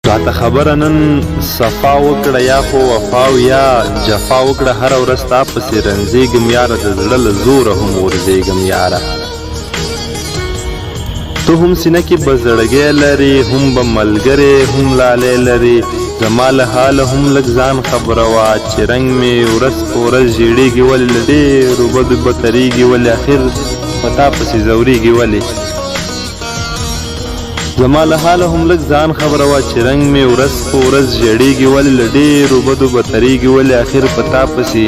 راته خبره نن صفا وکړه یا خو وفا یا جفا وکړه، هره ورځ ستا پسې رنځېږم یاره، د زړه له زوره هم ورځېږم یاره. ته هم سینه کې به زړګی لرې، هم به ملګری هم لالی لرې، زما له حاله هم لږ ځان خبره وه چې رنګ مې ورځ په ورځ ژېړېږي ولې، له ډېرو بدو بترېږي ولې، اخر په تا پسې ځورېږي ولې. زما له حاله هم لږ ځان خبره وه چې رنګ مې ورځ په ورځ ژېړېږي ولې، له ډېرو بدو بترېږي ولې، اخر په تا پسې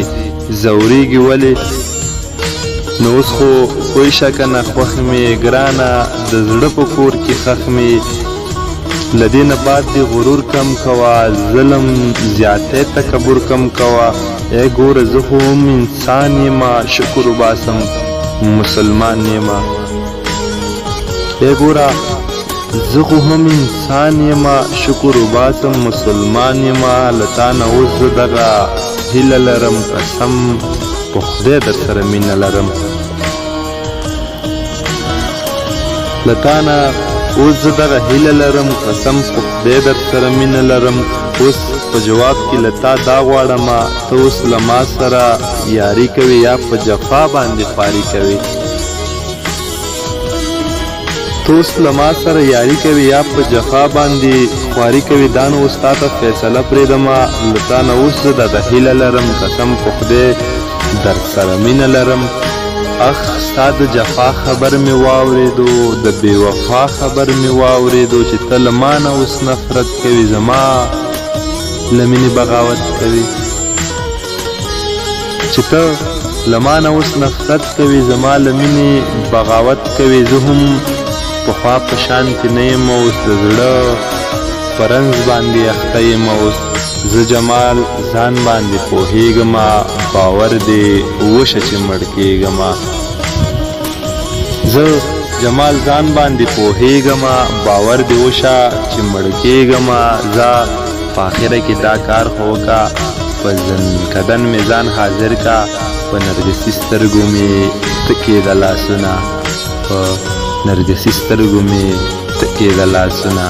ځورېږي ولې. نو اوس خو پوه شه که نه خوښ مې ګرانه، د زړه په کور کې ښخ مې، له دې نه بعد دې غرور کم کوه، ظلم زیاتی تکبر کم کوه. ای ګوره زه خو هم انسان یمه، شکر وباسم مسلمان یمه. ای ګوره زه خو هم انسان یمه، شکر وباسم مسلمان یمه. له تا نه اوس زه دغه هیله لرم، قسم په خدای در سره مینه لرم. له تا نه اوس زه دغه هیله لرم، قسم په خدای در سره مینه لرم. اوس په جواب کې له تا دا غواړمه، ته اوس له ما سره یاري کوې یا په جفا باندې خواري کوې. ته اوس له ما سره یاري کوې یا په جفا باندې خواري کوې، دا نو اوس تا ته فیصله پرېږدمه. له تا نه اوس زه دغه هیله لرم، قسم په خدای در سره مینه لرم. اخ ستا د جفا خبر مې واورېدو، د بې وفا خبر مې واورېدو، چې ته له ما نه اوس نفرت کوې، زما له مینې بغاوت کوې. چې ته له ما نه اوس نفرت کوې، زما له مینې بغاوت کوې. زه هم پخوا په شان کې نه یم، اوس د زړه په رنځ باندې اخته یم. اوس زه جمال ځان باندې پوهېږمه، باور دې وشه چې مړ کېږمه. زه جمال ځان باندې پوهېږمه، باور دې وشه چې مړ کېږمه. زه په آخره کې دا کار خو وکړه، په ځنکدن مې ځان حاضر کا، په نرګسي سترګو مې تکېده لاسونه، په نرګسي سترګو مې تکېده لاسونه.